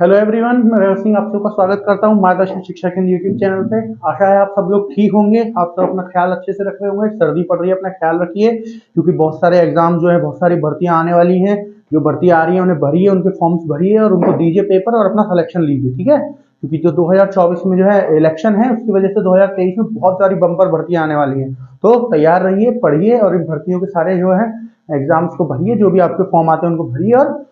Hello everyone, मैं रेव सिंह आप सबका स्वागत करता हूं मार्गदर्शन शिक्षा केंद्र यूट्यूब चैनल पे। आशा है आप सब लोग ठीक होंगे, आप सब अपना ख्याल अच्छे से रख रहे होंगे। सर्दी पड़ रही है, अपना ख्याल रखिए, क्योंकि बहुत सारे एग्जाम जो है, बहुत सारी भर्तियां आने वाली हैं। जो भर्ती आ रही है उन्हें भरिए, उनके फॉर्म्स भरिए और उनको दीजिए पेपर और अपना सिलेक्शन लीजिए, ठीक है। क्योंकि जो 2024 में जो है इलेक्शन है, उसकी वजह से 2023 में बहुत सारी बम्पर भर्तियां आने वाली हैं। तो तैयार रहिए, पढ़िए और इन भर्तियों के सारे जो है एग्जाम्स को भरिए, जो भी आपके फॉर्म आते हैं उनको भरिए और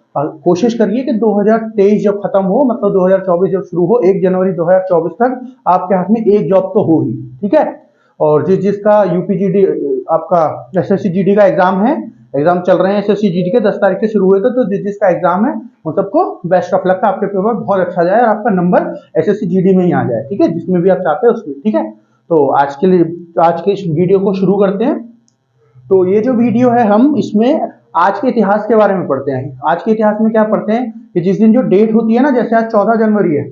कोशिश करिए कि 2023 जब खत्म हो, मतलब 2024 जब शुरू हो, 1 जनवरी 2024 तक आपके हाथ में एक जॉब तो हो ही, ठीक है। और जिसका यूपीजीडी आपका एसएससी जीडी का एग्जाम है, एग्जाम चल रहे हैं एसएससी जीडी के 10 तारीख से शुरू हुए थे, तो जिसका एग्जाम है उन सबको बेस्ट ऑफ लक, आपके पेपर बहुत अच्छा जाए और आपका नंबर एसएससी जीडी में ही आ जाए, ठीक है, जिसमें भी आप चाहते हैं उसमें, ठीक है। तो आज के इस वीडियो को शुरू करते हैं। तो ये जो वीडियो है, हम इसमें आज के इतिहास के बारे में पढ़ते हैं। आज के इतिहास में क्या पढ़ते हैं कि जिस दिन जो डेट होती है ना, जैसे आज 14 जनवरी है,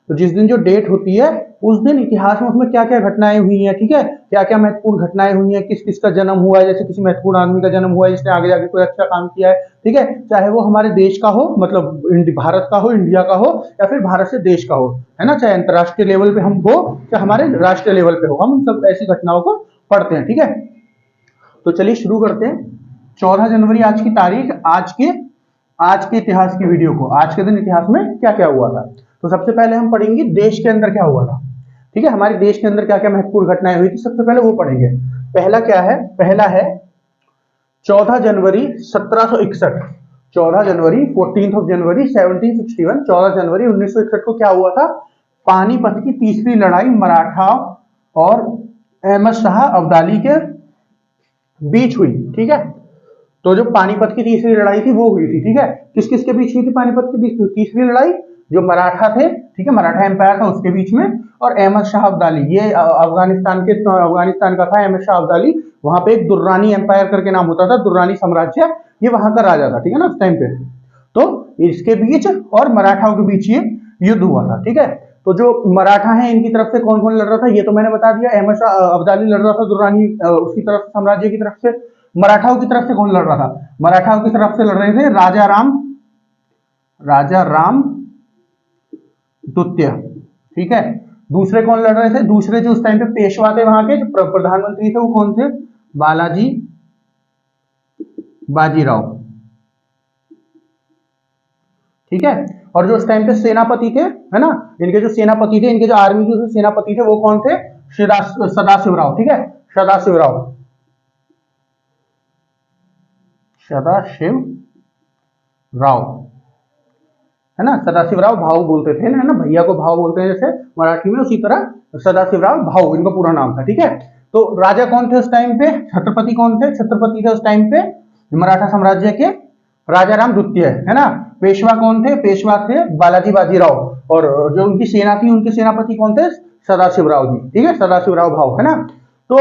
तो जिस दिन जो डेट होती है उस दिन इतिहास में उसमें क्या क्या घटनाएं हुई हैं, ठीक है, क्या क्या महत्वपूर्ण घटनाएं हुई हैं, किस किस का जन्म हुआ है, जैसे किसी महत्वपूर्ण आदमी का जन्म हुआ है जिसने आगे जाके कोई अच्छा काम किया है, ठीक है, चाहे वो हमारे देश का हो, मतलब भारत का हो, इंडिया का हो, या फिर भारत से देश का हो, है ना, चाहे अंतर्राष्ट्रीय लेवल पे हम हो या हमारे राष्ट्रीय लेवल पे हो, हम सब ऐसी घटनाओं को पढ़ते हैं, ठीक है। तो चलिए शुरू करते हैं। 14 जनवरी आज की तारीख, आज के इतिहास की वीडियो को, आज के दिन इतिहास में क्या क्या हुआ था। तो सबसे पहले हम पढ़ेंगे देश के अंदर क्या हुआ था, ठीक है, हमारे देश के अंदर क्या क्या महत्वपूर्ण घटनाएं हुई थी, सबसे पहले वो पढ़ेंगे। पहला क्या है, पहला है 14 जनवरी 1761। 14 जनवरी 14 ऑफ जनवरी 1761, 14 जनवरी 1961 को क्या हुआ था, पानीपत की तीसरी लड़ाई मराठा और अहमद शाह अब्दाली के बीच हुई, ठीक है। तो जो पानीपत की तीसरी लड़ाई थी वो हुई थी, ठीक है। किस किस के बीच हुई थी पानीपत की तीसरी लड़ाई, जो मराठा थे, ठीक है, मराठा एम्पायर था उसके बीच में, और अहमद शाह अब्दाली, ये अफगानिस्तान का था अहमद शाह अब्दाली। वहां पे एक दुर्रानी एम्पायर करके नाम होता था, दुर्रानी साम्राज्य, ये वहां का राजा था, ठीक है ना, उस टाइम पे। तो इसके बीच और मराठाओं के बीच ये युद्ध हुआ था, ठीक है। तो जो मराठा है इनकी तरफ से कौन कौन लड़ रहा था ये तो मैंने बता दिया, अहमद शाह अब्दाली लड़ रहा था दुर्रानी उसकी तरफ साम्राज्य की तरफ से। मराठाओं की तरफ से कौन लड़ रहा था, मराठाओं की तरफ से लड़ रहे थे राजा राम द्वितीय, ठीक है। दूसरे कौन लड़ रहे थे, दूसरे जो उस टाइम पे पेशवा थे वहां के, जो प्रधानमंत्री थे वो कौन थे, बालाजी बाजीराव, ठीक है। और जो उस टाइम पे सेनापति थे, है ना, इनके जो सेनापति थे, इनके जो आर्मी के सेनापति थे वो कौन थे, सदाशिवराव, ठीक है, सदाशिवराव राव, है ना, सदाशिवराव भाऊ बोलते थे ना, भैया को भाव बोलते हैं जैसे मराठी में, उसी तरह सदाशिवराव भाऊ इनका पूरा नाम था, ठीक है। तो राजा कौन थे उस टाइम पे, छत्रपति कौन थे, छत्रपति थे उस टाइम पे मराठा साम्राज्य के राजा राम द्वितीय, है ना। पेशवा कौन थे, पेशवा थे बालाजी बाजीराव, और जो उनकी सेना थी उनके सेनापति कौन थे, सदाशिवराव जी, ठीक है, सदाशिवराव भाव, है ना। तो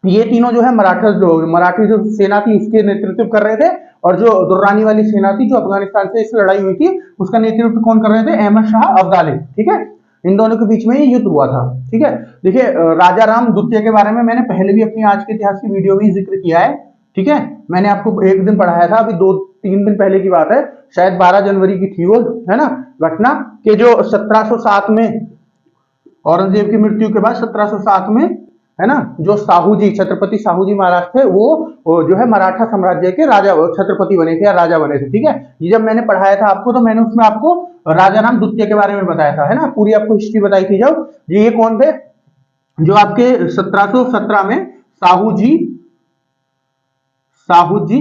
ये तीनों जो है मराठी जो सेना थी उसके नेतृत्व कर रहे थे, और जो दुर्रानी वाली सेना थी जो अफगानिस्तान से इस लड़ाई हुई थी उसका नेतृत्व कौन कर रहे थे, अहमद शाह अब्दाली, ठीक है। इन दोनों के बीच में ये युद्ध हुआ था, ठीक है। देखिए राजा राम द्वितीय के बारे में मैंने पहले भी अपनी आज के इतिहास की वीडियो में जिक्र किया है, ठीक है। मैंने आपको एक दिन पढ़ाया था, अभी 2-3 दिन पहले की बात है, शायद 12 जनवरी की थी वो, है ना, घटना के जो 1707 में औरंगजेब की मृत्यु के बाद 1707 में, है ना, जो साहू जी, छत्रपति साहू जी महाराज थे, वो जो है मराठा साम्राज्य के राजा छत्रपति बने थे या राजा बने थे, ठीक है। ये जब मैंने पढ़ाया था आपको तो मैंने उसमें आपको राजा राम द्वितीय के बारे में बताया था, है ना, पूरी आपको हिस्ट्री बताई थी। जब ये कौन थे, जो आपके 1717 में साहू जी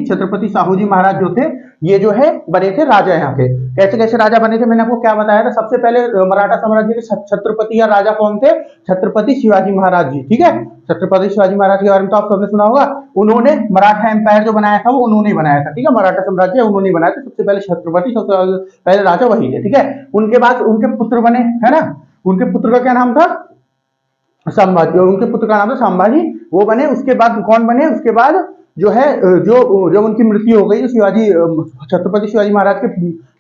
छत्रपति साहू जी महाराज जो थे, ये जो है बने थे राजा यहाँ के। कैसे कैसे राजा बने थे मैंने आपको क्या बताया था, सबसे पहले मराठा साम्राज्य के छत्रपति या राजा कौन थे, छत्रपति शिवाजी महाराज जी, ठीक है। छत्रपति शिवाजी महाराज के बारे में तो आप सबने सुना होगा, उन्होंने मराठा एम्पायर जो बनाया था वो उन्होंने बनाया था, ठीक है, मराठा साम्राज्य उन्होंने बनाया था, सबसे पहले छत्रपति, सबसे पहले राजा वही है, ठीक है। उनके बाद उनके पुत्र बने, है ना, उनके पुत्र का क्या नाम था, संभाजी, उनके पुत्र का नाम था संभाजी, वो बने। उसके बाद कौन बने, उसके बाद जो है जो जब उनकी मृत्यु हो गई, जो शिवाजी छत्रपति शिवाजी महाराज के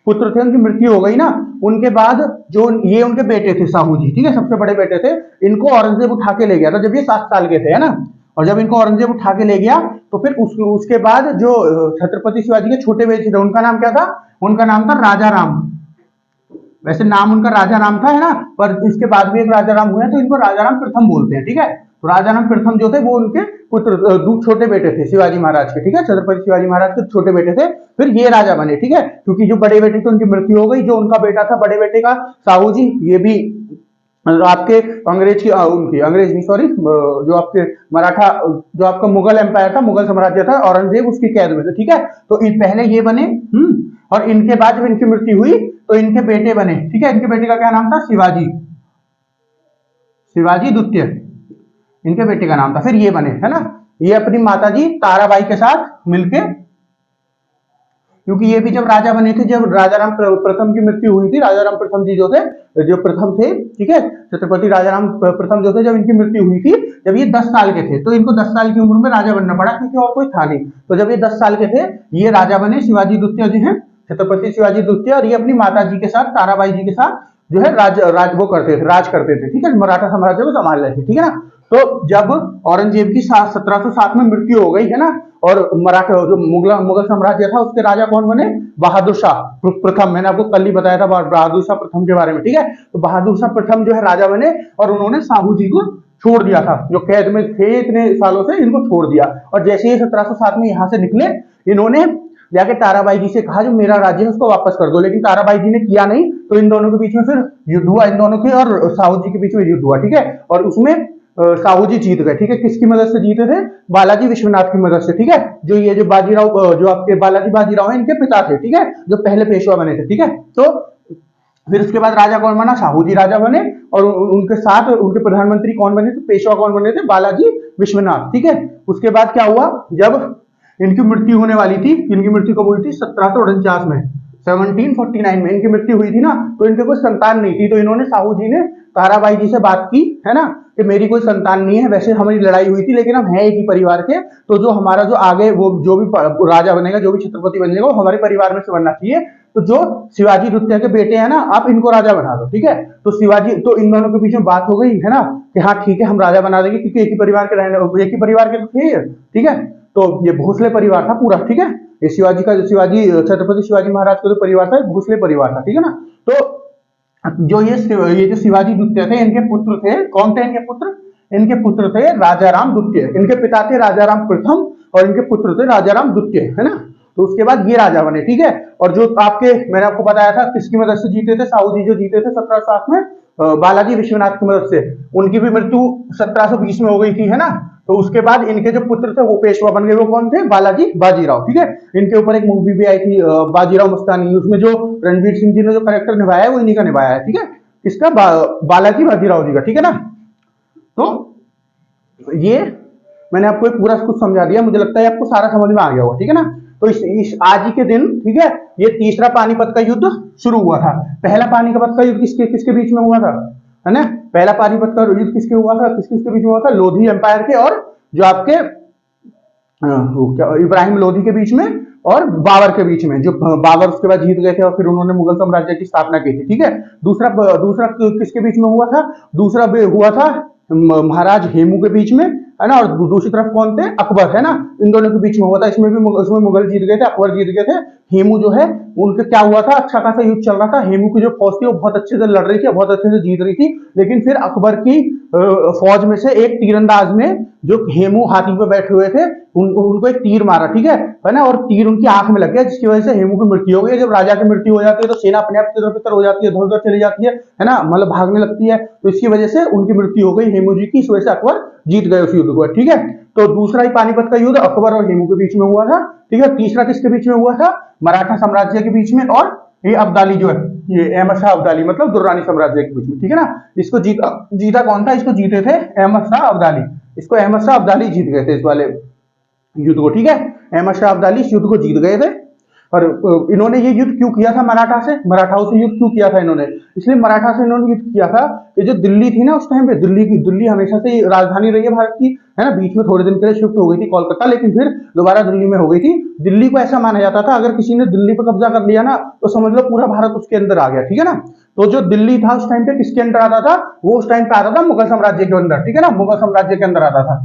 पुत्र थे उनकी मृत्यु हो गई ना, उनके बाद जो ये उनके बेटे थे साहू जी, ठीक है, सबसे बड़े बेटे थे, इनको औरंगजेब उठा के ले गया था जब ये 7 साल के थे, है ना। और जब इनको औरंगजेब उठा के ले गया तो फिर उसके बाद जो छत्रपति शिवाजी के छोटे बेटे थे उनका नाम क्या था, उनका नाम था राजा राम, वैसे नाम उनका राजा राम था, है ना, पर इसके बाद भी एक राजा राम हुए हैं तो इनको राजा राम प्रथम बोलते हैं, ठीक है। तो राजा राम प्रथम जो थे वो उनके पुत्र छोटे बेटे थे शिवाजी महाराज के, ठीक है, छत्रपति शिवाजी महाराज के छोटे बेटे थे, फिर ये राजा बने, ठीक है। क्योंकि जो बड़े बेटे थे उनकी मृत्यु हो गई, जो उनका बेटा था बड़े बेटे का साहू जी, ये भी आपके अंग्रेज की उनकी अंग्रेज नहीं सॉरी जो आपके मराठा जो आपका मुगल एम्पायर था, मुगल साम्राज्य था, औरंगजेब उसकी कैद में थे, ठीक है। तो पहले ये बने, और इनके बाद जब इनकी मृत्यु हुई तो इनके बेटे बने, ठीक है। इनके बेटे का क्या नाम था? शिवाजी, शिवाजी द्वितीय इनके बेटे का नाम था। फिर ये बने, है ना, ये अपनी माताजी ताराबाई के साथ मिलके, क्योंकि ये भी जब राजा बने थे, जब राजा राम प्रथम की मृत्यु हुई थी, राजा राम प्रथम जी जो थे, जो प्रथम थे, ठीक है, छत्रपति राजा राम प्रथम जो थे, जब इनकी मृत्यु हुई थी, जब ये 10 साल के थे, तो इनको 10 साल की उम्र में राजा बनना पड़ा, क्योंकि और कोई था नहीं। तो जब ये 10 साल के थे, ये राजा बने, शिवाजी द्वितीय जी हैं, छत्रपति शिवाजी द्वितीय, और ये अपनी माता जी के साथ, ताराबाई जी के साथ जो है वो करते थे, राज करते थे, ठीक है, मराठा साम्राज्य को संभाल रहे थे, ठीक है ना। तो जब औरंगजेब की 1707 में मृत्यु हो गई, है ना, और मराठा जो मुगल साम्राज्य था उसके राजा कौन बने? बहादुर शाह प्रथम। मैंने आपको कल ही बताया था बहादुर शाह प्रथम के बारे में, ठीक है। तो बहादुर शाह प्रथम जो है राजा बने, और उन्होंने साहू जी को छोड़ दिया था, जो कैद में थे इतने सालों से, इनको छोड़ दिया। और जैसे ही 1707 में यहां से निकले, इन्होंने जाके ताराबाई जी से कहा जो मेरा राज्य है उसको वापस कर दो, लेकिन ताराबाई जी ने किया नहीं, तो इन दोनों के बीच में फिर युद्ध हुआ, इन दोनों के और साहू जी के बीच में युद्ध हुआ, ठीक है। और उसमें साहू जी जीत गए, ठीक है। किसकी मदद से जीते थे? बालाजी विश्वनाथ की मदद से, ठीक है। जो ये जो बाजीराव जो आपके बालाजी बाजीराव है, इनके पिता थे, ठीक है, जो पहले पेशवा बने थे, ठीक है। तो फिर उसके बाद राजा कौन बना? साहू जी राजा बने, और उनके साथ उनके प्रधानमंत्री कौन बने थे? पेशवा कौन बने थे? बालाजी विश्वनाथ, ठीक है। उसके बाद क्या हुआ? जब इनकी मृत्यु होने वाली थी, इनकी मृत्यु कब हुई थी? 1749 में, 1749 में इनकी मृत्यु हुई थी ना, तो इनके कोई संतान नहीं थी। तो इन्होंने साहू जी ने ताराबाई जी से बात की, है ना, कि मेरी कोई संतान नहीं है, वैसे हमारी लड़ाई हुई थी लेकिन हम हैं एक ही परिवार के, तो जो हमारा जो आगे वो जो भी राजा बनेगा, जो भी छत्रपति बनेगा, वो हमारे परिवार में से बनना चाहिए। तो जो शिवाजी द्वितीय के बेटे हैं ना, आप इनको राजा बना दो, ठीक है। तो शिवाजी, तो इन दोनों के बीच में बात हो गई, है ना, कि हाँ ठीक है हम राजा बना देंगे, क्योंकि एक ही परिवार के रहने, एक ही परिवार के थे, ठीक है। तो ये भोसले परिवार था पूरा, ठीक है। ये शिवाजी का, शिवाजी छत्रपति शिवाजी महाराज का जो परिवार था, भोसले परिवार था, ठीक है ना। तो जो ये जो शिवाजी द्वितीय थे, इनके पुत्र थे, कौन थे इनके पुत्र? इनके पुत्र थे राजा राम द्वितीय। इनके पिता थे राजा राम प्रथम, और इनके पुत्र थे राजा राम द्वितीय, है ना। तो उसके बाद ये राजा बने, ठीक है। और जो आपके मैंने आपको बताया था किसकी मदद से जीते थे? साहू जी जो जीते थे 1707 में, बालाजी विश्वनाथ की मदद से। उनकी भी मृत्यु 1720 में हो गई थी, है ना। तो उसके बाद इनके जो पुत्र थे वो पेशवा बन गए। वो कौन थे? बालाजी बाजीराव, ठीक है। इनके ऊपर एक मूवी भी आई थी बाजीराव मस्तानी, उसमें जो रणवीर सिंह जी ने जो कैरेक्टर निभाया है वो इन्हीं का निभाया है, ठीक है। किसका? बालाजी बाजीराव जी का, ठीक है ना। तो ये मैंने आपको पूरा कुछ समझा दिया, मुझे लगता है आपको सारा समझ में आ गया होगा, ठीक है ना। तो इस आज ही के दिन, ठीक है, ये तीसरा पानीपत का युद्ध शुरू हुआ था। पहला पानीपत का युद्ध किसके किसके बीच में हुआ था, है ना। पहला पानीपत का युद्ध किसके हुआ था? किसके बीच में हुआ था? लोधी एम्पायर के और जो आपके इब्राहिम लोधी के बीच में, और बाबर के बीच में। जो बाबर उसके बाद जीत गए थे और फिर उन्होंने मुगल साम्राज्य की स्थापना की थी, ठीक है। दूसरा दूसरा किसके बीच में हुआ था? दूसरा हुआ था महाराज हेमू के बीच में, है ना। और दूसरी तरफ कौन थे? अकबर, है ना। इन दोनों के बीच में हुआ था। इसमें मुगल जीत गए थे, अकबर जीत गए थे। हेमू जो है उनके क्या हुआ था? अच्छा खासा युद्ध चल रहा था। हेमू की जो फौज थी वो बहुत अच्छे से लड़ रही थी, बहुत अच्छे से जीत रही थी, लेकिन फिर अकबर की फौज में से एक तीरंदाज ने, जो हेमू हाथी पे बैठे हुए थे, उनको एक तीर मारा, ठीक है ना। और तीर उनकी आंख में लग गया, जिसकी वजह से हेमू की मृत्यु हो गई। जब राजा की मृत्यु हो जाती है तो सेना अपने आप इधर उधर हो जाती है, इधर उधर चली जाती है ना, मतलब भागने लगती है। तो इसकी वजह से उनकी मृत्यु हो गई हेमू जी की। इस वजह से अकबर जीत गए उस युद्ध को, ठीक है। तो दूसरा ही पानीपत का युद्ध अकबर और हेमू के बीच में हुआ था, ठीक है। तीसरा किसके बीच में हुआ था? मराठा साम्राज्य के बीच में, और ये अब्दाली जो है, ये अहमद शाह अब्दाली, मतलब दुर्रानी साम्राज्य के बीच में, ठीक है ना। इसको जीता कौन था? इसको जीते थे अहमद शाह अब्दाली। इसको अहमद शाह अब्दाली जीत गए थे इस वाले युद्ध को, ठीक है। अहमद शाह अब्दाली इस युद्ध को जीत गए थे। और इन्होंने ये युद्ध क्यों किया था? मराठाओं से युद्ध क्यों किया था इन्होंने? इसलिए मराठा से इन्होंने युद्ध किया था कि जो दिल्ली थी ना उस टाइम पे, दिल्ली हमेशा से राजधानी रही है भारत की, है ना। बीच में थोड़े दिन के लिए शिफ्ट हो गई थी कोलकाता, लेकिन फिर दोबारा दिल्ली में हो गई थी। दिल्ली को ऐसा माना जाता था अगर किसी ने दिल्ली पर कब्जा कर लिया ना, तो समझ लो पूरा भारत उसके अंदर आ गया, ठीक है ना। तो जो दिल्ली था उस टाइम पे किसके अंदर आता था? वो उस टाइम पे आता था मुगल साम्राज्य के अंदर, ठीक है ना। मुगल साम्राज्य के अंदर आता था,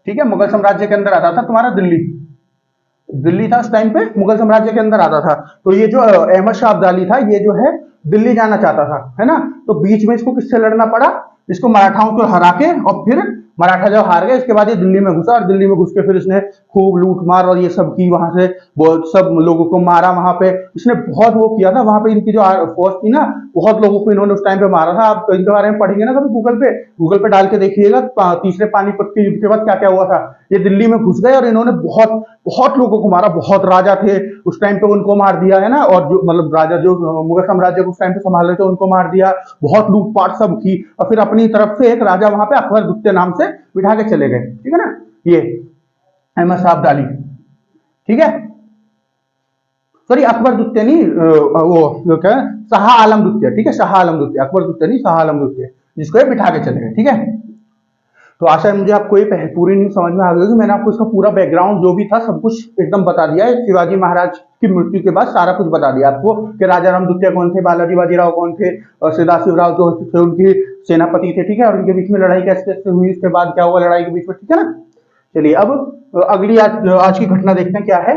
ठीक है। मुगल साम्राज्य के अंदर आता था तुम्हारा दिल्ली था उस टाइम पे, मुगल साम्राज्य के अंदर आता था। तो ये जो अहमद शाह अब्दाली था, ये जो है दिल्ली जाना चाहता था, है ना। तो बीच में इसको किससे लड़ना पड़ा, इसको मराठाओं को हरा के, और फिर मराठा जब हार गए इसके बाद ये दिल्ली में घुसा, और दिल्ली में घुस के फिर इसने खूब लूट मार और ये सब की, वहां से बहुत सब लोगों को मारा, वहां पे इसने बहुत वो किया था, वहां पे इनकी जो फोर्स थी ना, बहुत लोगों को इन्होंने उस टाइम पे मारा था। आप इनके बारे में पढ़ेंगे ना कभी गूगल पे डाल के देखिएगा, तीसरे पानीपत के युद्ध के बाद क्या क्या हुआ था। ये दिल्ली में घुस गए और इन्होंने बहुत बहुत लोगों को मारा, बहुत राजा थे उस टाइम पे उनको मार दिया, है ना। और जो मतलब राजा जो मुगल साम्राज्य को उस टाइम पे संभाल रहे थे उनको मार दिया, बहुत लूटपाट सब की, और फिर अपनी तरफ से एक राजा वहां पे अकबर दुत्ते नाम से बिठा के चले गए, ठीक है ना। ये अहमद साहब अब्दाली, ठीक है, सॉरी अकबर दुत्ते नहीं, वो क्या है, शाह आलम दुत्ते, ठीक है, शाह आलम दुत्ते, अकबर दुत्ते नहीं, शाह आलम दुत्ते, जिसको ये बिठा के चले गए, ठीक है। तो आशा है मुझे आपको ये पूरी न्यूज समझ में आ गई होगी। मैंने आपको इसका पूरा बैकग्राउंड जो भी था सब कुछ एकदम बता दिया है। शिवाजी महाराज की मृत्यु के बाद सारा कुछ बता दिया आपको कि राजा राम द्वितीय कौन थे, बालाजी बाजीराव कौन थे, और सदाशिवराव जो थे उनकी सेनापति थे, ठीक है, और उनके बीच में लड़ाई कैसे कैसे हुई, उसके बाद क्या हुआ लड़ाई के बीच में, ठीक है ना। चलिए अब अगली आज की घटना देखते हैं क्या है।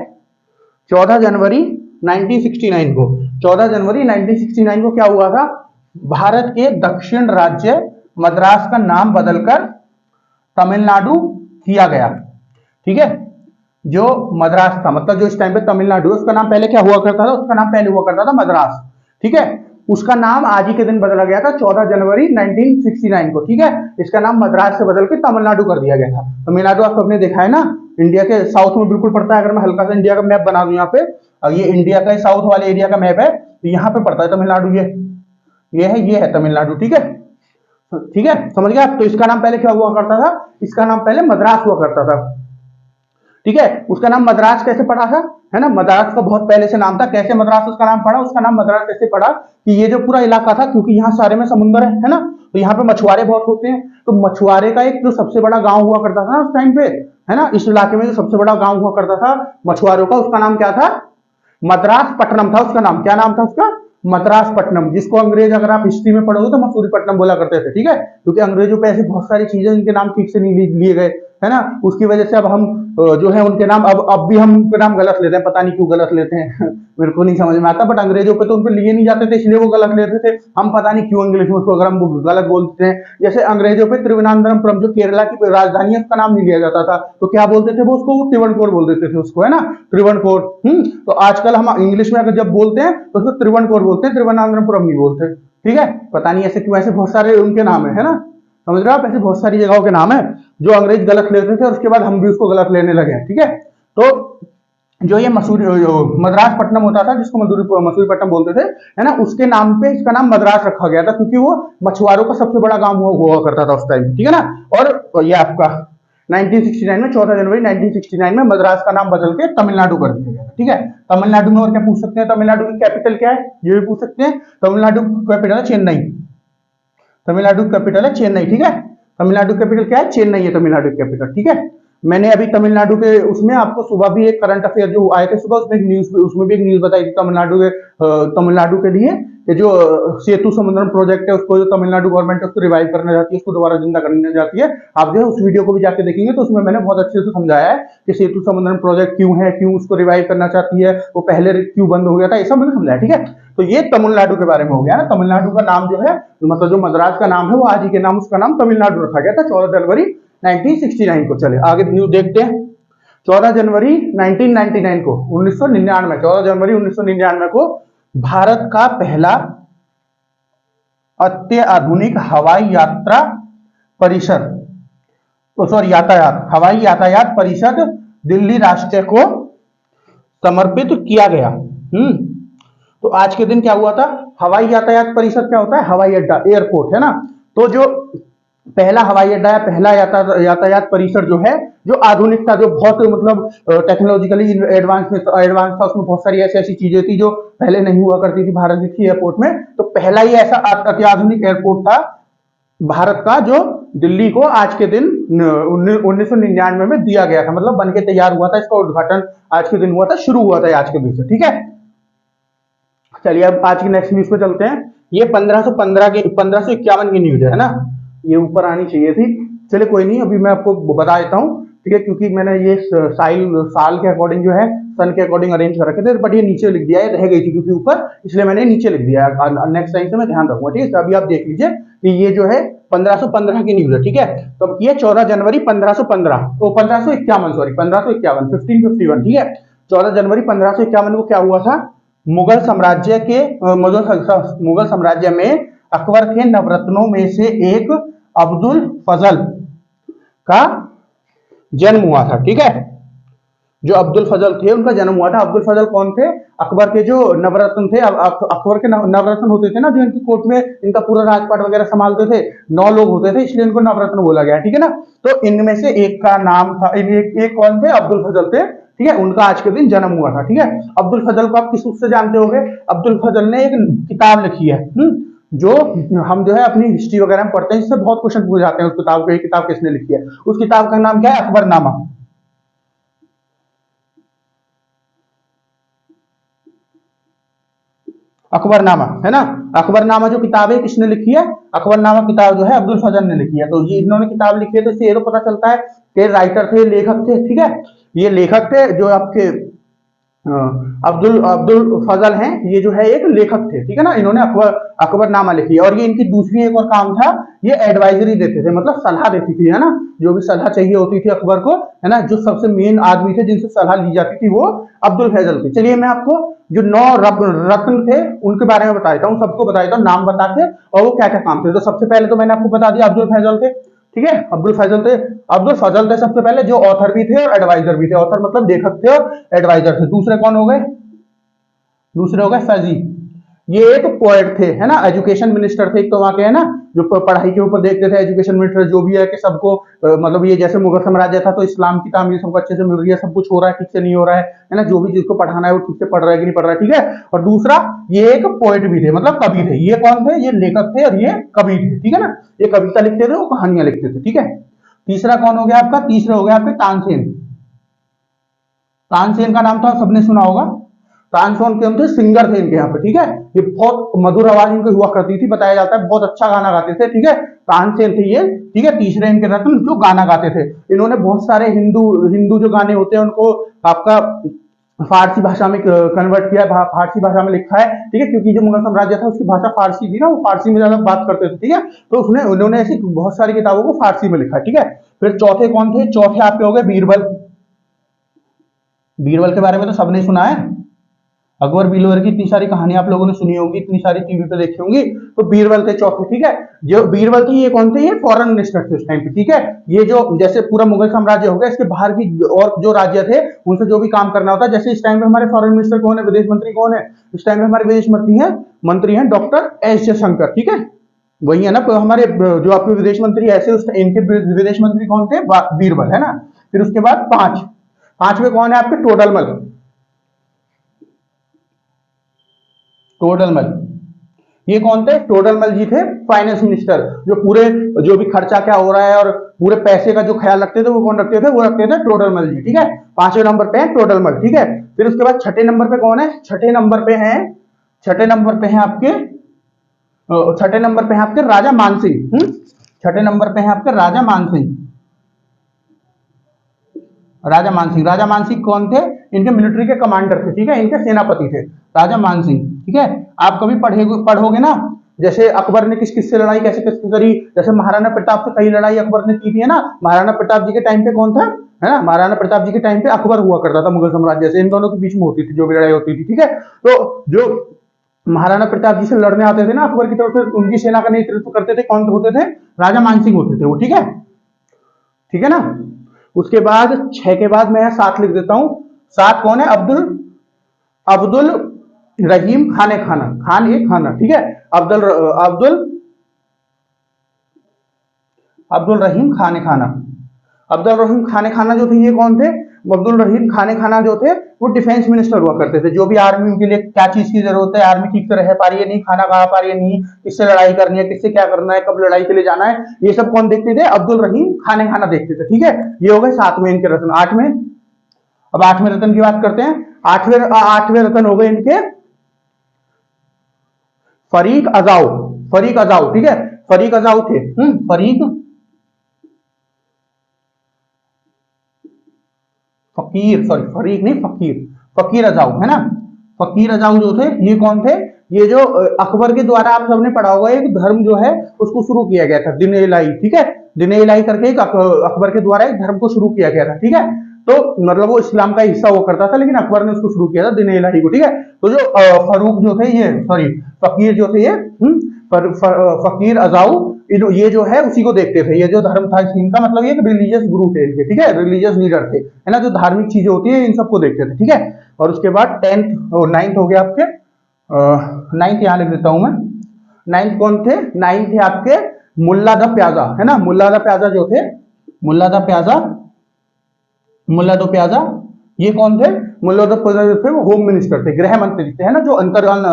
14 जनवरी 1969 को 14 जनवरी 1969 को क्या हुआ था, भारत के दक्षिण राज्य मद्रास का नाम बदलकर तमिलनाडु किया गया, ठीक है। जो मद्रास था, मतलब जो इस टाइम पे तमिलनाडु, उसका नाम पहले क्या हुआ करता था, उसका नाम पहले हुआ करता था मद्रास, ठीक है। उसका नाम आज ही के दिन बदला गया था 14 जनवरी 1969 को, ठीक है। इसका नाम मद्रास से बदल के तमिलनाडु कर दिया गया था। तमिलनाडु आप सबने देखा है ना, इंडिया के साउथ में बिल्कुल पड़ता है। अगर मैं हल्का सा इंडिया का मैप बना दूं यहाँ पे, ये इंडिया का साउथ वाले एरिया का मैप है, तो यहाँ पे पड़ता है तमिलनाडु, ये है तमिलनाडु, ठीक है, ठीक है, समझ गया आप। तो इसका नाम पहले क्या हुआ करता था, इसका नाम पहले मद्रास हुआ करता था, ठीक है। उसका नाम मद्रास कैसे पड़ा था, है ना, मद्रास का बहुत पहले से नाम था। कैसे मद्रास उसका नाम पड़ा, उसका नाम मद्रास कैसे पड़ा कि ये जो पूरा इलाका था, क्योंकि यहाँ सारे में समुद्र है ना, तो यहाँ पे मछुआरे बहुत होते हैं। तो मछुआरे का एक जो सबसे बड़ा गांव हुआ करता था उस टाइम पे, है ना, इस इलाके में जो सबसे बड़ा गांव हुआ करता था मछुआरों का, उसका नाम क्या था, मद्रास पट्टनम था उसका नाम। क्या नाम था उसका, मद्रास पट्टनम, जिसको अंग्रेज, अगर आप हिस्ट्री में पढ़ोगे तो मसूरीपट्टनम बोला करते थे, ठीक है, क्योंकि अंग्रेजों पे ऐसी बहुत सारी चीजें इनके नाम ठीक से नहीं लिए गए, है ना। उसकी वजह से अब हम जो है उनके नाम अब भी हम उनके नाम गलत लेते हैं, पता नहीं क्यों गलत लेते हैं मेरे को नहीं समझ में आता, बट अंग्रेजों पे तो उन पे लिए नहीं जाते थे इसलिए वो गलत लेते थे। हम पता नहीं क्यों इंग्लिश में उसको अगर हम गलत बोलते हैं। जैसे अंग्रेजों पे त्रिवेंद्रपुरम जो केरला की राजधानी है उसका नाम नहीं लिया जाता था, तो क्या बोलते थे वो उसको, त्रिवणकोर बोल देते थे उसको, है ना, त्रिवणकोर। तो आजकल हम इंग्लिश में अगर जब बोलते हैं तो उसको त्रिवणकोर बोलते हैं, त्रिवेंद्रपुरम नहीं बोलते, ठीक है। पता नहीं ऐसे क्यों, ऐसे बहुत सारे उनके नाम है ना, समझ रहे हो आप, ऐसे बहुत सारी जगहों के नाम है जो अंग्रेज गलत लेते थे और उसके बाद हम भी उसको गलत लेने लगे, ठीक है। तो जो ये मद्रास पट्टनम होता था, जिसको मसूरीपट्टनम बोलते थे, है ना, उसके नाम पे इसका नाम मद्रास रखा गया था, क्योंकि वो मछुआरों का सबसे बड़ा गांव हुआ करता था उस टाइम, ठीक है ना। और ये आपका 1969 में 14 जनवरी 1969 में मद्रास का नाम बदल के तमिलनाडु कर दिया गया, ठीक है। तमिलनाडु में और क्या पूछ सकते हैं, तमिलनाडु की कैपिटल क्या है ये भी पूछ सकते हैं। तमिलनाडु की कैपिटल है चेन्नई, तमिलनाडु कैपिटल है चेन्नई, ठीक है। तमिलनाडु कैपिटल क्या है, चेन्नई है तमिलनाडु कैपिटल, ठीक है। मैंने अभी तमिलनाडु के उसमें आपको सुबह भी एक करंट अफेयर जो आए थे सुबह, उसमें भी एक न्यूज बताई थी तमिलनाडु के लिए कि जो सेतु समुद्रम प्रोजेक्ट है उसको जो तमिलनाडु गवर्नमेंट है उसको रिवाइव करना चाहती है, उसको दोबारा जिंदा करने जाती है। आप जो है उस वीडियो को भी जाके देखेंगे तो उसमें मैंने बहुत अच्छे से समझाया है कि सेतु समुद्रम प्रोजेक्ट क्यों है, क्यों उसको रिवाइव करना चाहती है, वो पहले क्यों बंद हो गया था, ये सब मैंने समझाया, ठीक है। तो ये तमिलनाडु के बारे में हो गया ना। तमिलनाडु का नाम जो है, मतलब जो मद्रास का नाम है वो आज ही के नाम उसका नाम तमिलनाडु रखा गया था 14 जनवरी 1969 को। चले आगे न्यूज देखते हैं। 14 जनवरी 1999 को 1999 14 जनवरी 1999 को भारत का पहला अत्याधुनिक हवाई यात्रा परिषद, हवाई यातायात परिषद दिल्ली राष्ट्र को समर्पित किया गया। तो आज के दिन क्या हुआ था, हवाई यातायात परिषद क्या होता है, हवाई अड्डा, एयरपोर्ट, है ना। तो जो पहला हवाई अड्डा है, पहला यातायात परिसर जो है, जो आधुनिक था, जो बहुत मतलब टेक्नोलॉजिकली एडवांस था, उसमें बहुत सारी ऐसी ऐसी चीजें थी जो पहले नहीं हुआ करती थी भारत के एयरपोर्ट में। तो पहला ही ऐसा अत्याधुनिक एयरपोर्ट था भारत का जो दिल्ली को आज के दिन 1999 में दिया गया था, मतलब बन के तैयार हुआ था। इसका उद्घाटन आज के दिन हुआ था, शुरू हुआ था आज के दिन से, ठीक है। चलिए अब आज की नेक्स्ट न्यूज पे चलते हैं। ये 1551 की न्यूज है ना, ये ऊपर आनी चाहिए थी, चलिए कोई नहीं, अभी मैं आपको बता देता हूं। ठीक है, क्योंकि मैंने ये साल के अकॉर्डिंग जो है सन के अकॉर्डिंग अरेंज कर रखे थे, बट ये नीचे लिख दिया है, रह गई थी क्योंकि ऊपर, इसलिए मैंने नीचे लिख दिया है। नेक्स्ट टाइम से मैं ध्यान रखूंगा, ठीक है। अभी आप देख लीजिए कि ये जो है 1515 की न्यूज है, ठीक है। तो अब ये 14 जनवरी 1515, तो 1551, सॉरी 1551, 1551, ठीक है। 14 जनवरी 1551 को क्या हुआ था, मुगल साम्राज्य के मुगल साम्राज्य में अकबर के नवरत्नों में से एक अब्दुल फजल का जन्म हुआ था, ठीक है। जो अब्दुल फजल थे उनका जन्म हुआ था। अब्दुल फजल कौन थे, अकबर के जो नवरत्न थे। अकबर के नवरत्न होते थे ना, जो इनकी कोर्ट में इनका पूरा राजपाट वगैरह संभालते थे, 9 लोग होते थे, इसलिए इनको नवरत्न बोला गया, ठीक है ना। तो इनमें से एक का नाम था, एक कौन थे, अब्दुल फजल थे, ठीक है। उनका आज के दिन जन्म हुआ था, ठीक है। अब्दुल फजल को आप किस रूप से जानते होंगे, अब्दुल फजल ने एक किताब लिखी है, जो हम जो है अपनी हिस्ट्री वगैरह में पढ़ते हैं, इससे बहुत क्वेश्चन पूछ जाते हैं उस किताब को, ये किताब किसने लिखी है। उस किताब का नाम क्या है, अकबरनामा। अकबरनामा है ना। अकबरनामा जो किताब है किसने लिखी है, अकबरनामा किताब जो है अब्दुल फजल ने लिखी है। तो ये इन्होंने किताब लिखी है, तो इससे ये तो पता चलता है कि राइटर थे, लेखक थे, ठीक है। ये लेखक थे जो आपके अब्दुल अब्दुल फजल हैं, ये जो है एक लेखक थे, ठीक है ना। इन्होंने अकबरनामा लिखी है। और ये इनकी दूसरी एक और काम था, ये एडवाइजरी देते थे, मतलब सलाह देती थी, है ना। जो भी सलाह चाहिए होती थी अकबर को, है ना, जो सबसे मेन आदमी थे जिनसे सलाह ली जाती थी वो अब्दुल फैजल थे। चलिए मैं आपको जो 9 रत्न थे उनके बारे में बता देता हूँ, सबको बता देता हूँ नाम बता के, और वो क्या क्या काम थे। तो सबसे पहले तो मैंने आपको बता दिया अब्दुल फैजल थे, ठीक है। अब्दुल फैजल थे, अब्दुल फजल थे सबसे पहले, जो ऑथर भी थे और एडवाइजर भी थे। ऑथर मतलब लेखक थे और एडवाइजर थे। दूसरे कौन हो गए, दूसरे हो गए फैजी, ये एक पोएट थे, है ना। एजुकेशन मिनिस्टर थे एक तो वहां के, है ना, जो पढ़ाई के ऊपर देखते थे। एजुकेशन मिनिस्टर जो भी है कि सबको मतलब ये जैसे मुगल साम्राज्य था तो इस्लाम की तामील सबको अच्छे से मिल रही है, सब कुछ हो रहा है, ठीक से नहीं हो रहा है ना, जो भी जिसको पढ़ाना है वो ठीक से पढ़ रहा है कि नहीं पढ़ रहा है, ठीक है। और दूसरा ये एक पोएट भी थे, मतलब कवि थे। ये कौन थे, ये लेखक थे और ये कवि थे, ठीक है ना। ये कविता लिखते थे, वो कहानियां लिखते थे, ठीक है। तीसरा कौन हो गया आपका, तीसरा हो गया आपके तानसेन। तानसेन का नाम तो आप सबने सुना होगा। तानसेन के थे, सिंगर थे इनके यहाँ पे, ठीक है। ये बहुत मधुर आवाज इनकी हुआ करती थी, बताया जाता है बहुत अच्छा गाना गाते थे, ठीक है। तानसेन थे ये, ठीक है। तीसरे इनके रत्न जो गाना गाते थे, इन्होंने बहुत सारे हिंदू हिंदू जो गाने होते हैं उनको आपका फारसी भाषा में कन्वर्ट किया, फारसी भाषा में लिखा है, ठीक है। क्योंकि जो मुगल साम्राज्य था उसकी भाषा फारसी थी ना, वो फारसी में ज्यादा बात करते थे, ठीक है। तो उसने उन्होंने ऐसी बहुत सारी किताबों को फारसी में लिखा, ठीक है। फिर चौथे कौन थे, चौथे आपके हो गए बीरबल। बीरबल के बारे में तो सबने सुना है, अकबर बीरबल की इतनी सारी कहानी आप लोगों ने सुनी होगी, इतनी सारी टीवी पे देखी होंगी। तो बीरबल थे चौथे, ठीक है। जो बीरबल थे ये कौन थे, ये फॉरेन मिनिस्टर थे उस टाइम पे, ठीक है। ये जो जैसे पूरा मुगल साम्राज्य हो गया, इसके बाहर भी और जो राज्य थे उनसे जो भी काम करना होता है, जैसे इस टाइम पे हमारे फॉरेन मिनिस्टर कौन है, विदेश मंत्री कौन है, इस टाइम पे हमारे विदेश मंत्री है डॉक्टर एस जयशंकर, ठीक है। वही है ना हमारे जो आपके विदेश मंत्री ऐसे इनके विदेश मंत्री कौन थे, बीरबल, है ना। फिर उसके बाद पांचवे कौन है आपके, टोडरमल। टोडरमल ये कौन थे, टोडरमल जी थे फाइनेंस मिनिस्टर, जो पूरे जो भी खर्चा क्या हो रहा है और पूरे पैसे का जो ख्याल रखते थे वो कौन रखते थे, वो रखते थे टोडरमल जी, ठीक है। 5वें नंबर पे है टोडरमल, ठीक है। फिर उसके बाद 6ठे नंबर पे कौन है, 6ठे नंबर पे है, 6ठे नंबर पे है आपके 6ठे नंबर पे है आपके राजा मानसिंह। 6ठे नंबर पे है आपके राजा मानसिंह। राजा मानसिंह, राजा मानसिंह कौन थे, इनके मिलिट्री के कमांडर थे, ठीक है, इनके सेनापति थे राजा मानसिंह, ठीक है। आप कभी पढ़ोगे ना, जैसे अकबर ने किस किस से लड़ाई कैसे कैसे करी, जैसे महाराणा प्रताप से कई लड़ाई अकबर ने की थी, है ना। महाराणा प्रताप जी के टाइम पे कौन था, है ना, महाराणा प्रताप जी के टाइम पे अकबर हुआ करता था मुगल साम्राज्य से, इन दोनों के बीच में होती थी जो भी लड़ाई होती थी, ठीक है। तो जो महाराणा प्रताप जी से लड़ने आते थे ना अकबर की तरफ से, उनकी सेना का नेतृत्व करते थे, कौन होते थे, राजा मानसिंह होते थे वो, ठीक है, ठीक है ना। उसके बाद 6 के बाद मैं 7 लिख देता हूं। 7 कौन है, अब्दुल अब्दुल रहीम खाने खाना, खान ये खाना, ठीक है। अब्दुल अब्दुल अब्दुल रहीम खाने खाना। अब्दुल रहीम खाने खाना जो थे ये कौन थे, अब्दुल रहीम खाने खाना जो थे वो डिफेंस मिनिस्टर हुआ करते थे। जो भी आर्मी के लिए क्या चीज की जरूरत है, आर्मी ठीक से रह पा रही है नहीं, खाना खा पा रही है नहीं, किससे लड़ाई करनी है, किससे क्या करना है, कब लड़ाई के लिए जाना है, ये सब कौन देखते थे, अब्दुल रहीम खाने खाना देखते थे, ठीक है। ये हो गए 7वें इनके रत्न। 8वें, अब 8वें रत्न की बात करते हैं। 8वें रत्न हो गए इनके फरीक अजाउ। फरीक अजाउ, ठीक है, फरीक अजाउ थे। फरीक फकीर, सॉरी फरीक नहीं, फकीर, फकीर अजाऊ है ना। फकीर अजाऊ जो थे ये कौन थे? ये जो अकबर के द्वारा आप सबने पढ़ा होगा एक धर्म जो है उसको शुरू किया गया था, दिन इलाही, ठीक है। दिन इलाही करके एक अकबर के द्वारा एक धर्म को शुरू किया गया था, ठीक है। तो मतलब वो इस्लाम का हिस्सा वो करता था, लेकिन अकबर ने उसको शुरू किया था दिन इलाही को, ठीक है। तो जो फरूक जो थे ये, सॉरी फकीर जो थे ये, फकीर अजाऊ, ये जो है उसी को देखते थे। ये जो धर्म था इनका, मतलब ये रिलीजियस गुरु थे इनके, ठीक है, रिलीजियस लीडर थे, है ना, जो धार्मिक चीजें होती है इन सबको देखते थे, ठीक है। और उसके बाद 10th और 9th हो गया आपके, 9th यहाँ लिख देता हूं मैं। 9th कौन थे? 9th थे आपके मुल्ला द प्याजा, है ना। मुल्ला द प्याजा जो थे, मुल्ला द प्याजा, मुल्ला द प्याजा ये कौन थे? मुल्ला द प्याजा जो थे वो होम मिनिस्टर थे, गृह मंत्री थे, है ना, जो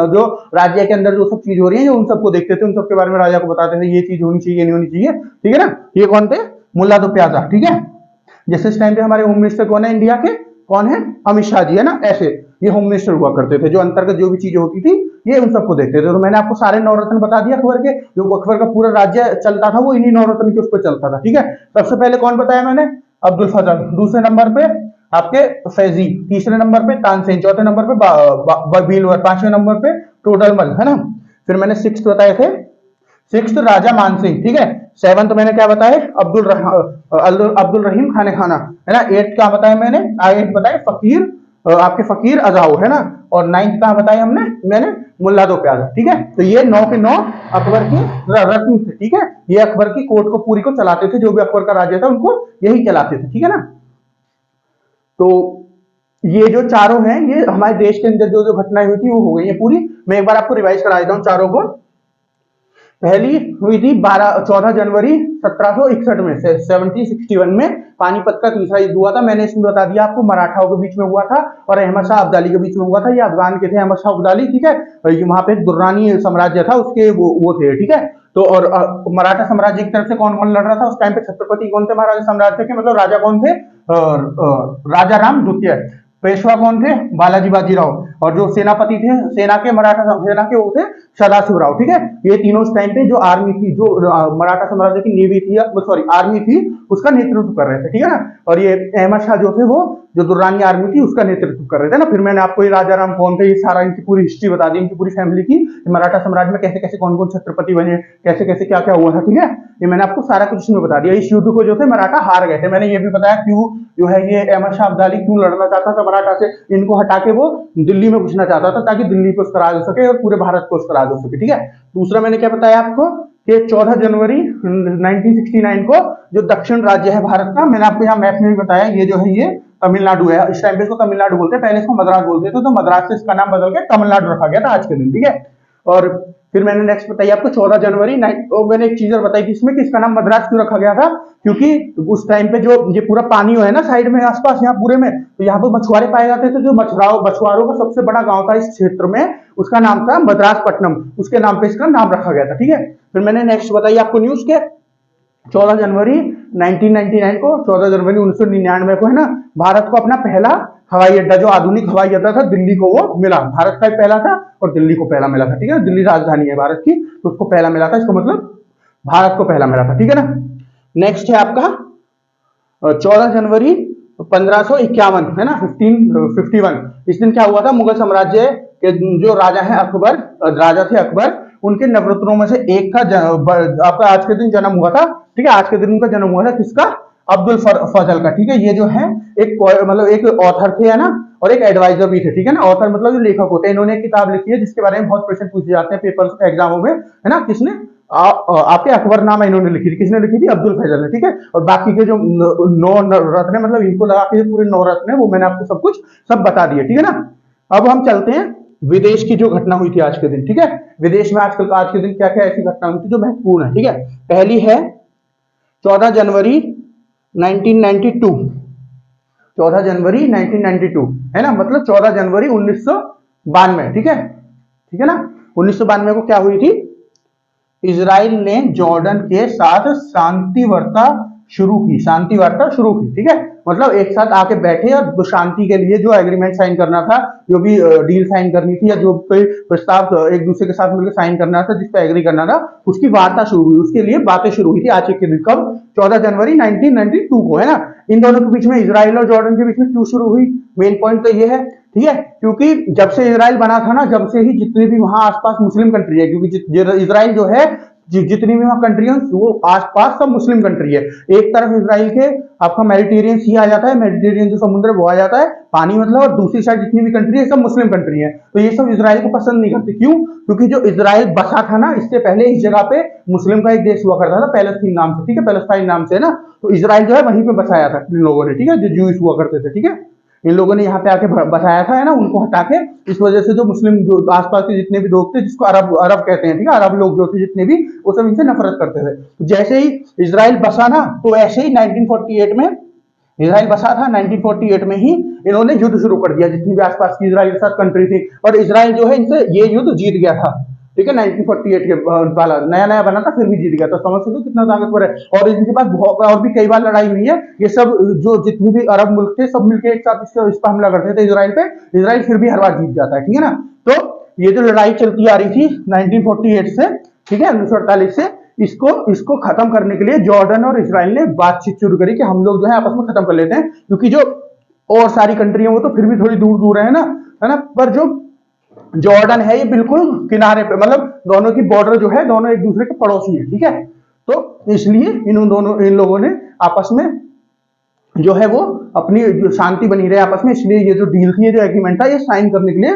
जो राज्य के अंदर जो सब चीज हो रही है जो उन सबको देखते थे, उन सबके बारे में राजा को बताते थे, ये चीज होनी चाहिए, नहीं होनी चाहिए, ठीक है ना। ये कौन थे? मुल्ला द प्याजा, ठीक है। जैसे इस टाइम पे हमारे होम मिनिस्टर कौन है इंडिया के? कौन है? अमित शाह जी, है ना। ऐसे ये होम मिनिस्टर हुआ करते थे, जो अंतर्गत जो भी चीजें होती थी ये उन सबको देखते थे। तो मैंने आपको सारे नवरत्न बता दिया अकबर के, जो अकबर का पूरा राज्य चलता था वो इन्हीं नवरत्न के उस पर चलता था, ठीक है। सबसे पहले कौन बताया मैंने? अब्दुल फजल, दूसरे नंबर पे आपके फैजी, तीसरे नंबर पे तानसेन, चौथे नंबर पे बीलवर, पांचवें नंबर पे टोडरमल, है ना। फिर मैंने 6th बताए थे, 6th राजा मानसिंह, ठीक है। 7th मैंने क्या बताया? अब्दुल रहीम खाने खाना, है ना। 8th क्या बताया मैंने? 8th बताए फकीर, आपके फकीर अजाऊ, है ना। और 9th कहाँ बताया हमने? मैंने मुल्ला दो प्याजा, ठीक है। तो ये 9 के 9 अकबर की रत्न थे, ठीक है। ये अकबर की कोर्ट को पूरी को चलाते थे, जो भी अकबर का राज्य था उनको यही चलाते थे, ठीक है ना। तो ये जो चारों हैं ये हमारे देश के अंदर जो जो घटनाएं हुई थी वो हो गई है पूरी। मैं एक बार आपको रिवाइज करा देता हूँ चारों को। पहली हुई थी 14 जनवरी 1761 में, 1761 में पानीपत का तीसरा युद्ध हुआ था। मैंने इसमें बता दिया आपको, मराठाओं के बीच में हुआ था और अहमद शाह अब्दाली के बीच में हुआ था। ये अफगान के थे अहमद शाह अब्दाली, ठीक है। वहां पे दुर्रानी साम्राज्य था, उसके वो थे, ठीक है। तो और मराठा साम्राज्य की तरफ से कौन कौन लड़ रहा था उस टाइम पे? छत्रपति कौन थे मराठा साम्राज्य के, मतलब राजा कौन थे? राजा राम द्वितीय। पेशवा कौन थे? बालाजी बाजीराव। और जो सेनापति थे सेना के, मराठा सेना के, वो थे सदाशिवराव, ठीक है। ये तीनों उस टाइम पे जो आर्मी थी, जो मराठा साम्राज्य की नेवी थी, सॉरी आर्मी थी, उसका नेतृत्व कर रहे थे, ठीक है ना। और ये अहमद शाह जो थे वो जो दुर्रानी आर्मी थी उसका नेतृत्व कर रहे थे ना। फिर मैंने आपको ये राजा राम कौन थे, ये सारा इनकी पूरी हिस्ट्री बता दी, इनकी पूरी फैमिली की, मराठा साम्राज्य में कैसे कैसे कौन कौन छत्रपति बने, कैसे कैसे क्या क्या हुआ था, ठीक है। ये मैंने आपको सारा कुछ इसमें बता दिया। इस युद्ध को जो थे मराठा हार गए थे। मैंने ये भी बताया क्यों जो है ये अहमद शाह अब्दाली क्यों लड़ना चाहता था मराठा से, इनको हटा के वो दिल्ली में घुसना चाहता था ताकि दिल्ली को उसका राज हो सके और पूरे भारत को उसका राज हो सके, ठीक है। दूसरा मैंने क्या बताया आपको कि 14 जनवरी 1969 को जो दक्षिण राज्य है भारत का, मैंने आपको यहाँ मैप में भी बताया, ये जो है ये तमिलनाडु है। इस टाइम पे इसको तमिलनाडु बोलते हैं, पहले इसको मद्रास बोलते थे, तो मद्रास से इसका नाम बदल के तमिलनाडु रखा गया था आज के दिन, ठीक है। और फिर मैंने नेक्स्ट बताई आपको 14 जनवरी, और मैंने एक चीज और बताई कि इसमें कि इसका नाम मद्रास क्यों रखा गया था, क्योंकि उस टाइम पे जो ये पूरा पानी है ना साइड में आसपास यहाँ पूरे में, तो यहाँ पे मछुआरे पाए जाते थे। जो मछुआरों का सबसे बड़ा गांव था इस क्षेत्र में, उसका नाम था मद्रासपट्टनम, उसके नाम पे इसका नाम रखा गया था, ठीक है। फिर मैंने नेक्स्ट बताई आपको न्यूज के 14 जनवरी 1999 को, 14 जनवरी 1999 को, है ना, भारत को अपना पहला हवाई अड्डा, जो आधुनिक हवाई अड्डा था, दिल्ली को वो मिला। भारत का पहला था और दिल्ली को पहला मिला था, ठीक है। दिल्ली राजधानी है भारत की, तो उसको पहला मिला था, इसका मतलब भारत को पहला मिला था, ठीक है ना। नेक्स्ट है आपका 14 जनवरी 1551, है ना, 1551। इस दिन क्या हुआ था? मुगल साम्राज्य के जो राजा है अकबर, राजा थे अकबर, उनके नवरत्नों में से एक का आपका आज के दिन जन्म हुआ था, ठीक है। आज के दिन उनका जन्म हुआ था, किसका? अब्दुल फजल का, ठीक है। ये जो है एक मतलब एक ऑथर थे, है ना, और एक एडवाइजर भी थे, ठीक है ना। ऑथर मतलब जो लेखक होते हैं, इन्होंने एक किताब लिखी है जिसके बारे में बहुत क्वेश्चन पूछे जाते हैं पेपर्स एग्जामों में, है ना। किसने? आपके अकबरनामा इन्होंने लिखी थी। किसने लिखी थी? अब्दुल फैजल ने, ठीक है। और बाकी के जो 9 रत्न, मतलब इनको लगा के पूरे 9 रत्न है, वो मैंने आपको सब कुछ सब बता दिया, ठीक है ना। अब हम चलते हैं विदेश की जो घटना हुई थी आज के दिन, ठीक है। विदेश में आजकल आज के दिन क्या क्या ऐसी घटना हुई थी जो महत्वपूर्ण है, ठीक है। पहली है 14 जनवरी 1992, 14 जनवरी 1992, है ना, मतलब 14 जनवरी 1992, ठीक है, ठीक है ना। 1992 को क्या हुई थी? इजराइल ने जॉर्डन के साथ शांति वार्ता शुरू की, शांति वार्ता शुरू की, ठीक है। मतलब एक साथ आके बैठे और शांति के लिए जो एग्रीमेंट साइन करना था, जो भी डील साइन करनी थी, या जो कोई प्रस्ताव एक दूसरे के साथ मिलकर साइन करना था, जिस पे एग्री करना था, उसकी वार्ता शुरू हुई, उसके लिए बातें शुरू हुई थी आज के दिन, कब? 14 जनवरी 1992 को, है ना। इन दोनों के बीच में, इसराइल और जॉर्डन के बीच में क्यों शुरू हुई? मेन पॉइंट तो ये है, ठीक है, क्योंकि जब से इसराइल बना था ना, जब से ही जितनी भी वहां आसपास मुस्लिम कंट्री है, क्योंकि इसराइल जो है, जितनी भी वहां कंट्री है वो आसपास सब मुस्लिम कंट्री है। एक तरफ इसराइल के आपका मेडिटेरियन सी आ जाता है, मेडिटेरियन जो समुद्र वो आ जाता है पानी मतलब, और दूसरी साइड जितनी भी कंट्री है सब मुस्लिम कंट्री है। तो ये सब इसराइल को पसंद नहीं करते। क्यों? क्योंकि जो इसराइल बसा था ना, इससे पहले इस जगह पे मुस्लिम का एक देश हुआ करता था, पैलेस्तीन नाम से, ठीक है, पैलेस्टाइन नाम से, है ना। तो इसराइल जो है वहीं पे बसाया था इन लोगों ने, ठीक है, जो ज्यूइश हुआ करते थे, ठीक है, इन लोगों ने यहाँ पे आके बसाया था, है ना, उनको हटा के। इस वजह से जो मुस्लिम, जो आसपास के जितने भी लोग थे, जिसको अरब अरब कहते हैं, ठीक है, अरब लोग जो थे जितने भी, वो सब इनसे नफरत करते थे। तो जैसे ही इसराइल बसा ना, तो ऐसे ही 1948 में इसराइल बसा था, 1948 में ही इन्होंने युद्ध शुरू कर दिया, जितनी भी आसपास की इसराइल के साथ कंट्री थी, और इसराइल जो है इनसे ये युद्ध जीत गया था, ठीक है। 1948 के वाला नया नया बना था, फिर भी जीत गया, तो समझ सकते हो कितना ताकतवर है। और इनके पास और भी कई बार लड़ाई हुई है। ये सब जो जितने भी अरब मुल्क थे, सब मिलकर एक साथ इस पर हमला करते थे इसराइल पे, इसराइल फिर भी हर बार जीत जाता है, ठीक है ना। तो ये जो लड़ाई चलती आ रही थी 1948 से, ठीक है, 1948 से, इसको खत्म करने के लिए जॉर्डन और इसराइल ने बातचीत शुरू करी कि हम लोग जो है आपस में खत्म कर लेते हैं, क्योंकि जो और सारी कंट्री है वो तो फिर भी थोड़ी दूर दूर है ना, पर जो जॉर्डन है ये बिल्कुल किनारे पे, मतलब दोनों की बॉर्डर जो है, दोनों एक दूसरे के पड़ोसी है, ठीक है। तो इसलिए इन लोगों ने आपस में जो है वो अपनी जो शांति बनी रहे आपस में, इसलिए ये जो डील थी, ये जो एग्रीमेंट था, ये साइन करने के लिए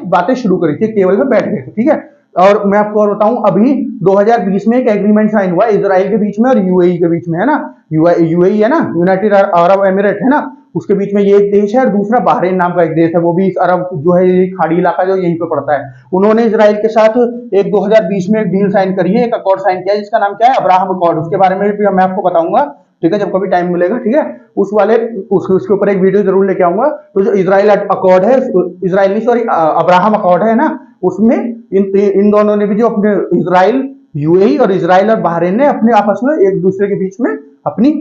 बातें शुरू करी थी, टेबल पे बैठ गए थे, ठीक है। और मैं आपको और बताऊं, अभी 2020 में एक एग्रीमेंट साइन हुआ इसराइल के बीच में और यूएई के बीच में, है ना। यूएई है ना, यूनाइटेड अरब एमिरेट, है ना, उसके बीच में ये एक देश है, और दूसरा बहरीन नाम का एक देश है, वो भी अरब जो है, ये खाड़ी इलाका जो यहीं पे पड़ता है। उन्होंने इसराइल के साथ एक 2020 में एक डील साइन करी है, एक अकॉर्ड साइन किया है, जिसका नाम क्या है? Abraham accord. उसके बारे में भी मैं आपको बताऊंगा, ठीक है, जब कभी टाइम मिलेगा, ठीक है। उसके ऊपर एक वीडियो जरूर लेके आऊंगा। तो जो इसराइल अकॉर्ड है, इसराइल नहीं, सॉरी, अब्राहम अकॉर्ड है ना, उसमें इन दोनों ने भी जो अपने इसराइल, यूएई और इसराइल और बहरीन ने अपने आपस में एक दूसरे के बीच में अपनी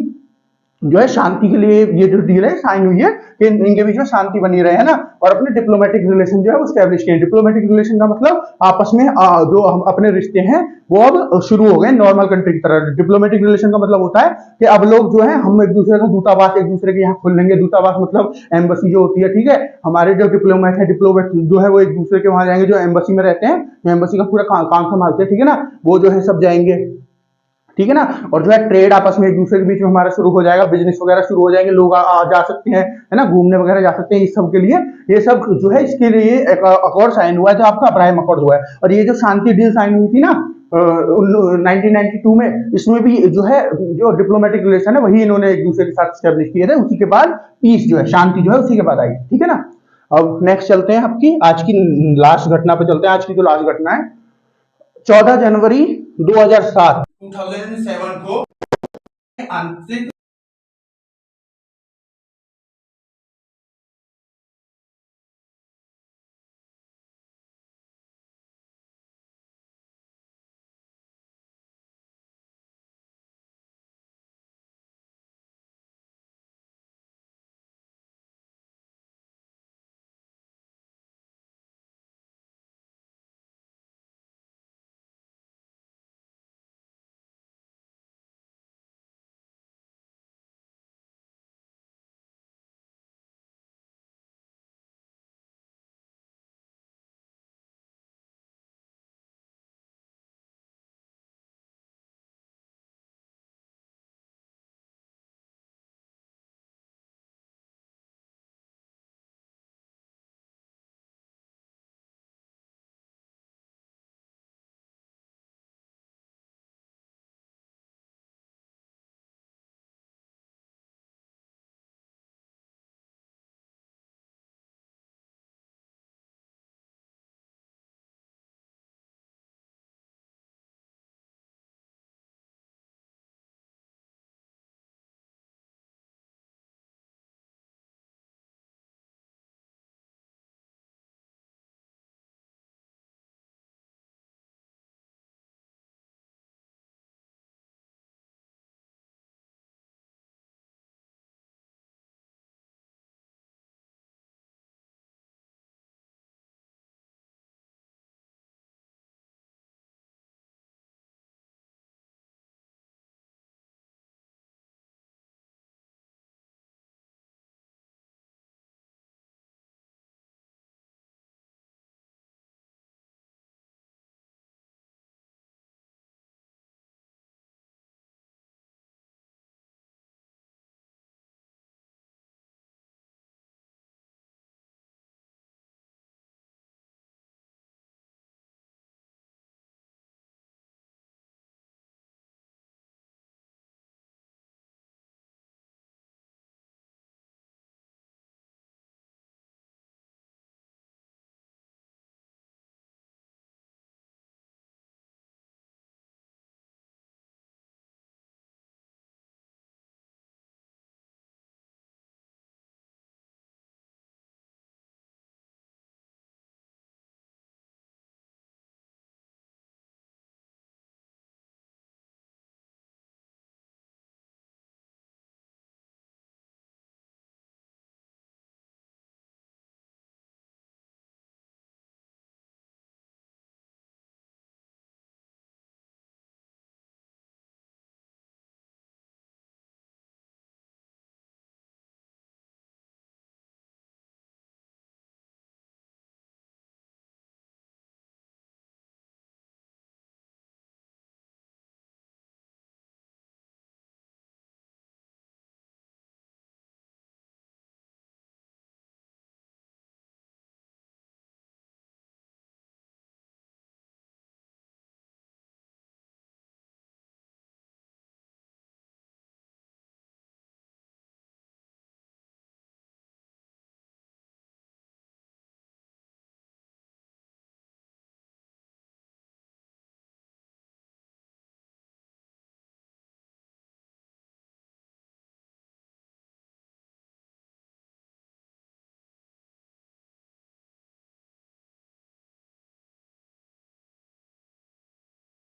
जो है शांति के लिए ये जो डील है साइन हुई है कि इनके बीच में शांति बनी रहे, है ना, और अपने डिप्लोमेटिक रिलेशन जो है वो स्टैब्लिश किए। डिप्लोमेटिक रिलेशन का मतलब आपस में जो हम अपने रिश्ते हैं वो अब शुरू हो गए नॉर्मल कंट्री की तरह। डिप्लोमेटिक रिलेशन का मतलब होता है कि अब लोग जो है, हम एक दूसरे का दूतावास एक दूसरे के यहाँ खोल लेंगे। दूतावास मतलब एम्बेसी जो होती है, ठीक है, हमारे जो डिप्लोमेट है, डिप्लोमेट जो है वो एक दूसरे के वहां जाएंगे, जो एम्बेसी में रहते हैं, जो एम्बेसी का पूरा काम संभालते हैं, ठीक है ना, वो जो है सब जाएंगे, ठीक है ना। और जो है ट्रेड आपस में एक दूसरे के बीच में हमारा शुरू हो जाएगा, बिजनेस वगैरह शुरू हो जाएंगे, लोग जा सकते हैं, है ना, घूमने वगैरह जा सकते हैं। इस सब के लिए ये सब जो है, इसके लिए एक अकॉर्ड साइन हुआ है, जो आपका अब्राहम अकॉर्ड हुआ है। और ये जो शांति डील साइन हुई थी ना 1992 में, इसमें भी जो है, जो डिप्लोमेटिक रिलेशन है वही इन्होंने एक दूसरे के साथ स्टेब्लिश किए थे। उसी के बाद पीस जो है, शांति जो है, उसी के बाद आई, ठीक है ना। अब नेक्स्ट चलते हैं, आपकी आज की लास्ट घटना पे चलते हैं। आज की जो लास्ट घटना है 14 जनवरी 2007 को आंतरिक